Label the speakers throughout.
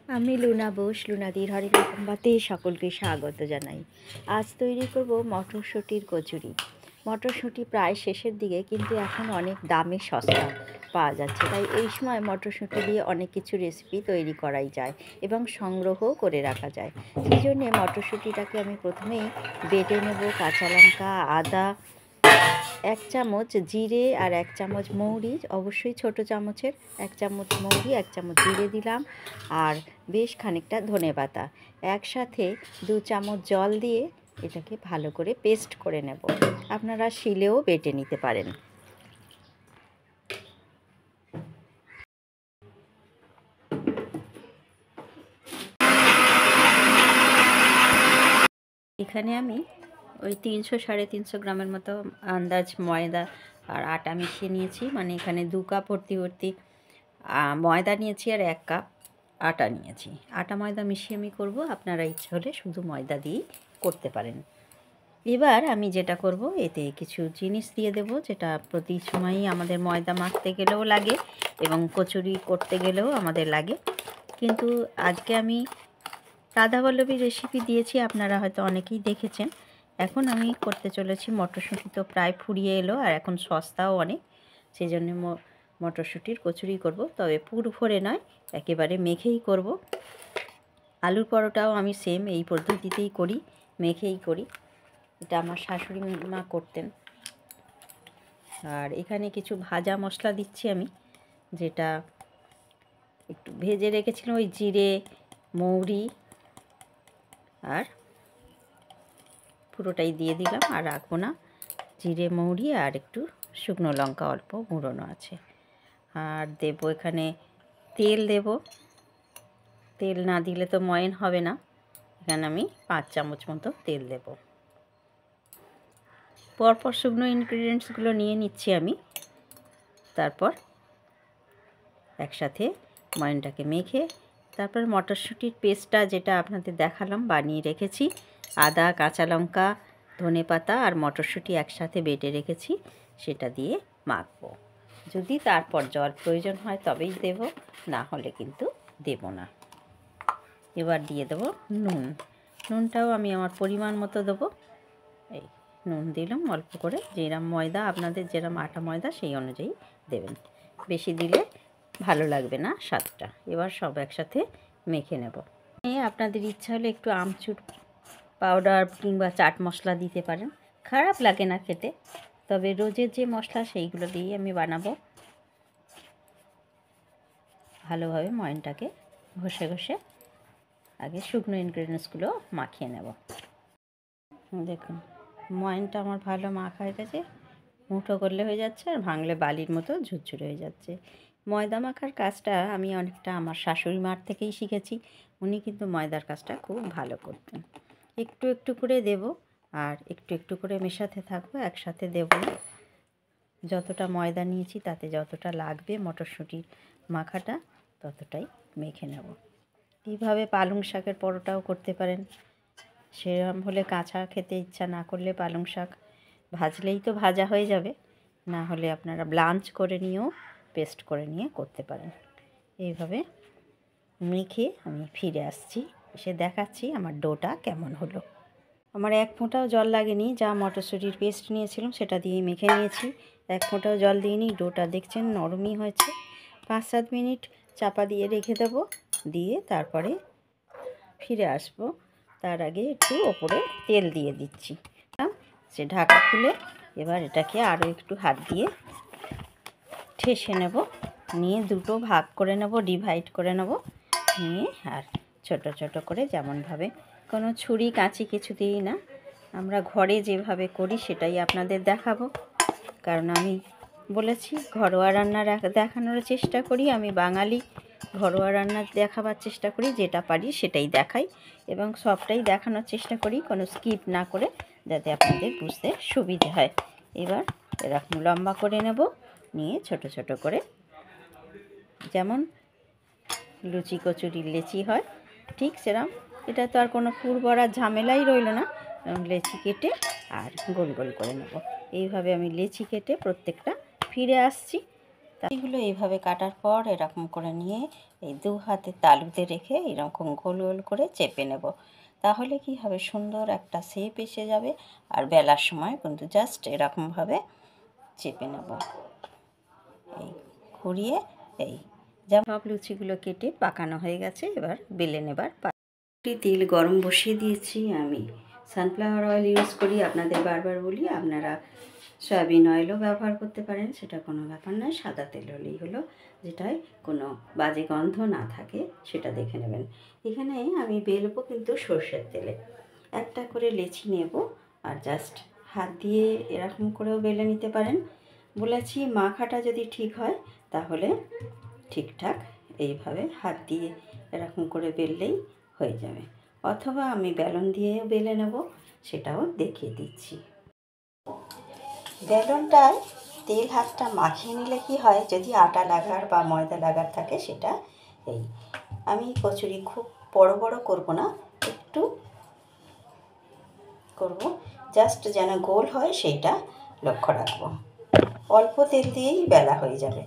Speaker 1: আমি লুনা বোস, লুনাদির হরেকৃপাতে সকলকে স্বাগত জানাই। আজ তৈরি করব মটরশুঁটির কচুরি। মটরশুঁটি প্রায় শেষের দিকে, কিন্তু এখন অনেক দামে সস্তা পাওয়া যাচ্ছে, তাই এই সময় মটরশুঁটি দিয়ে অনেক কিছু রেসিপি তৈরি করাই যায় এবং সংগ্রহও করে রাখা যায়। সেই জন্যে মটরশুঁটিটাকে আমি প্রথমেই বেটে নেব। কাঁচা লঙ্কা, আদা, 1 চামচ জিরে আর 1 চামচ মৌরি, অবশ্যই ছোট চামচের 1 চামচ মৌরি, 1 চামচ জিরে দিলাম, আর বেশ খানিকটা ধনেপাতা। একসাথে 2 চামচ জল দিয়ে এটাকে ভালো করে পেস্ট করে নেব। আপনারা শিলেও বেটে নিতে পারেন। এখানে আমি ওই 300-350 গ্রামের মতো আন্দাজ ময়দা আর আটা মিশিয়ে নিয়েছি। মানে এখানে 2 কাপ ভর্তি ময়দা নিয়েছি আর 1 কাপ আটা নিয়েছি। আটা ময়দা মিশিয়ে আমি করব, আপনারা ইচ্ছে হলে শুধু ময়দা দিয়েই করতে পারেন। এবার আমি যেটা করব, এতে কিছু জিনিস দিয়ে দেব, যেটা প্রতি সময়ই আমাদের ময়দা মাখতে গেলেও লাগে এবং কচুরি করতে গেলেও আমাদের লাগে। কিন্তু আজকে আমি রাধাবল্লভী রেসিপি দিয়েছি, আপনারা হয়তো অনেকেই দেখেছেন। এখন আমি করতে চলেছি মটরশুঁটি, তো প্রায় ফুরিয়ে এলো আর এখন সস্তাও অনেক, সেই জন্য মটরশুঁটির কচুরি করব। তবে পুর ভরে নয়, একেবারে মেখেই করব। আলুর পরোটাও আমি সেম এই পদ্ধতিতেই করি, মেখেই করি। এটা আমার শাশুড়ি মা করতেন। আর এখানে কিছু ভাজা মশলা দিচ্ছি আমি, যেটা একটু ভেজে রেখেছিলাম, ওই জিরে, মৌরি, আর পুরোটাই দিয়ে দিলাম, আর রাখবো না। জিরে, মৌরি আর একটু শুকনো লঙ্কা অল্প গুঁড়োনো আছে। আর দেব এখানে তেল দেব। তেল না দিলে তো ময়ান হবে না। এখানে আমি 5 চামচ মতো তেল দেব। পরপর শুকনো ইনগ্রিডিয়েন্টসগুলো নিয়ে নিচ্ছি আমি, তারপর একসাথে ময়ানটাকে মেখে তারপর মটরশুঁটির পেস্টটা, যেটা আপনাদের দেখালাম, বানিয়ে রেখেছি। আদা, কাঁচা লঙ্কা, ধনেপাতা আর মটরশুঁটি একসাথে বেটে রেখেছি, সেটা দিয়ে মাখবো। যদি তারপর জল প্রয়োজন হয় তবেই দেব, না হলে কিন্তু দেব না। এবার দিয়ে দেবো নুন। নুনটাও আমি আমার পরিমাণ মতো দেবো। এই নুন দিলাম অল্প করে, যেরম ময়দা আপনাদের যেরম আটা ময়দা সেই অনুযায়ী দেবেন। বেশি দিলে ভালো লাগবে না স্বাদটা। এবার সব একসাথে মেখে নেব। আপনাদের ইচ্ছা হলে একটু আমচুর পাউডার কিংবা চাট মশলা দিতে পারেন, খারাপ লাগে না খেতে। তবে রোজের যে মশলা সেইগুলো দিয়েই আমি বানাবো। ভালোভাবে ময়ানটাকে ঘষে ঘষে আগে শুকনো ইনগ্রিডিয়েন্টসগুলো মাখিয়ে নেব। দেখুন ময়ানটা আমার ভালো মাখা হয়ে গেছে, মুঠো করলে হয়ে যাচ্ছে আর ভাঙলে বালির মতো ঝুরঝুরে হয়ে যাচ্ছে। ময়দা মাখার কাজটা আমি অনেকটা আমার শাশুড়ি মার থেকেই শিখেছি। উনি কিন্তু ময়দার কাজটা খুব ভালো করতেন। একটু একটু করে দেব আর একটু একটু করে মেশাতে থাকবো, একসাথে দেব না। যতটা ময়দা নিয়েছি তাতে যতটা লাগবে মটরশুঁটির মাখাটা ততটাই মেখে নেব। এইভাবে পালং শাকের পরোটাও করতে পারেন। সেরকম হলে কাঁচা খেতে ইচ্ছা না করলে পালং শাক ভাজলেই তো ভাজা হয়ে যাবে, না হলে আপনারা ব্লাঞ্চ করে নিয়েও পেস্ট করে নিয়ে করতে পারেন। এইভাবে মেখে আমি ফিরে আসছি, এসে দেখাচ্ছি আমার ডোটা কেমন হলো। আমার 1 ফোঁটাও জল লাগেনি, যা মটরশুঁটির পেস্ট নিয়েছিলাম সেটা দিয়ে মেখে নিয়েছি। 1 ফোঁটাও জল দিইনি। ডোটা দেখছেন নরমই হয়েছে। 5-7 মিনিট চাপা দিয়ে রেখে দেবো, দিয়ে তারপরে ফিরে আসবো। তার আগে একটু ওপরে তেল দিয়ে দিচ্ছি। সে ঢাকা খুলে এবার এটাকে আরও একটু হাত দিয়ে ঠেসে নেব, নিয়ে দুটো ভাগ করে নেব, ডিভাইড করে নেব। নিয়ে আর ছোট ছোট করে, যেমনভাবে, কোনো ছুরি কাঁচি কিছু দিই না, আমরা ঘরে যেভাবে করি সেটাই আপনাদের দেখাবো। কারণ আমি বলেছি ঘরোয়া রান্না দেখানোর চেষ্টা করি। আমি বাঙালি, ঘরোয়া রান্না দেখাবার চেষ্টা করি, যেটা পারি সেটাই দেখাই এবং সবটাই দেখানোর চেষ্টা করি, কোনো স্কিপ না করে, যাতে আপনাদের বুঝতে সুবিধে হয়। এবার এরকম লম্বা করে নেব, নিয়ে ছোট ছোট করে, যেমন লুচি কচুরির লেচি হয় ঠিক সেরকম। এটা তো আর কোনো পুর ভরার ঝামেলাই রইল না। লেচি কেটে আর গোল গোল করে নেব। এইভাবে আমি লেচি কেটে প্রত্যেকটা ফিরে আসছি, এগুলো এইভাবে কাটার পর এরকম করে নিয়ে এই দু হাতে তালুতে রেখে এরকম গোল গোল করে চেপে নেব। তাহলে কি হবে, সুন্দর একটা শেপ এসে যাবে। আর বেলার সময় কিন্তু জাস্ট এরকমভাবে চেপে নেব, এই ঘুরিয়ে। এই যেমন সব লুচিগুলো কেটে পাকানো হয়ে গেছে, এবার বেলে নেবার। তেল গরম বসিয়ে দিয়েছি। আমি সানফ্লাওয়ার অয়েল ইউজ করি, আপনাদের বারবার বলি আপনারা সয়াবিন অয়েলও ব্যবহার করতে পারেন, সেটা কোনো ব্যাপার নয়। সাদা তেল হলেই হলো, যেটায় কোনো বাজে গন্ধ না থাকে সেটা দেখে নেবেন। এখানে আমি বেলবো কিন্তু সর্ষের তেলে। একটা করে লেচি নেব আর জাস্ট হাত দিয়ে এরকম করেও বেলে নিতে পারেন। বলেছি মাখাটা যদি ঠিক হয় তাহলে ঠিকঠাক এইভাবে হাত দিয়ে এরকম করে বেললেই হয়ে যাবে, অথবা আমি বেলন দিয়েও বেলে নেব, সেটাও দেখিয়ে দিচ্ছি। বেলনটায় তেল হাতটা মাখিয়ে নিলে কি হয়, যদি আটা লাগার বা ময়দা লাগার থাকে সেটা এই আমি কচুরি খুব বড় বড় করব না, একটু করব, জাস্ট যেন গোল হয় সেইটা লক্ষ্য রাখবো। অল্প তেল দিয়েই বেলা হয়ে যাবে।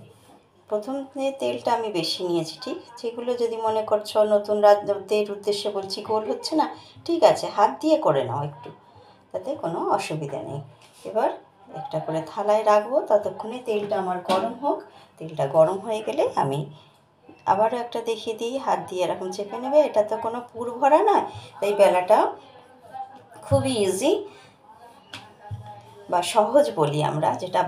Speaker 1: প্রথমে তেলটা আমি বেশি নিয়েছি, ঠিক। যেগুলো যদি মনে করছো নতুন রাঁধুনিদের উদ্দেশ্যে বলছি গোল হচ্ছে না, ঠিক আছে, হাত দিয়ে করে নাও একটু, তাতে কোনো অসুবিধা নেই। এবার একটা করে থালায় রাখবো, ততক্ষণে তেলটা আমার গরম হোক। তেলটা গরম হয়ে গেলে আমি আবারও একটা দেখিয়ে দিই, হাত দিয়ে এরকম চেপে নেবে। এটা তো কোনো পুর ভরা নয়, তাই বেলাটা খুবই ইজি বা সহজ বলি আমরা, যেটা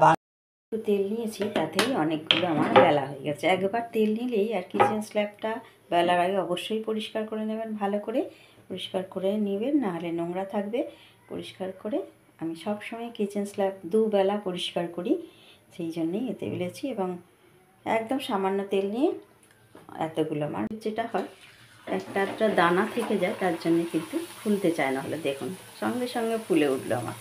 Speaker 1: একটু তেল নিয়েছি তাতেই অনেকগুলো আমার বেলা হয়ে গেছে। একবার তেল নিলেই আর কিচেন স্ল্যাবটা বেলার আগে অবশ্যই পরিষ্কার করে নেবেন, ভালো করে পরিষ্কার করে নেবেন, নাহলে নোংরা থাকবে। পরিষ্কার করে আমি সবসময় কিচেন স্ল্যাব দুবেলা পরিষ্কার করি, সেই জন্যেই এতে বেলেছি। এবং একদম সামান্য তেল নিয়ে এতগুলো আমার যেটা হয়, একটা দানা থেকে যায়, তার জন্যে কিন্তু ফুলতে চায় না। হলে দেখুন সঙ্গে সঙ্গে ফুলে উঠলো আমার।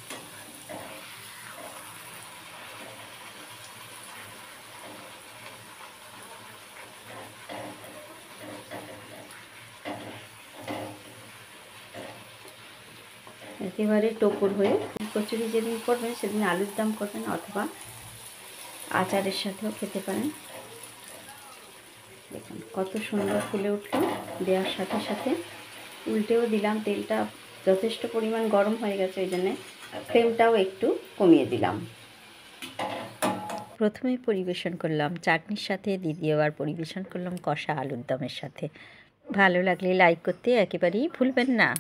Speaker 1: একেবারে টোপর হয়ে কচুরি যেদিন করবেন সেদিন আলুর দম করবেন, অথবা আচারের সাথেও খেতে পারেন। দেখুন কত সুন্দর ফুলে উঠলো দেওয়ার সাথে সাথে। উল্টেও দিলাম, তেলটা যথেষ্ট পরিমাণ গরম হয়ে গেছে, এই জন্যে ফ্লেমটাও একটু কমিয়ে দিলাম। প্রথমে পরিবেশন করলাম চাটনির সাথে, দ্বিতীয়বার পরিবেশন করলাম কষা আলুর দমের সাথে। ভালো লাগলে লাইক করতে একেবারেই ভুলবেন না।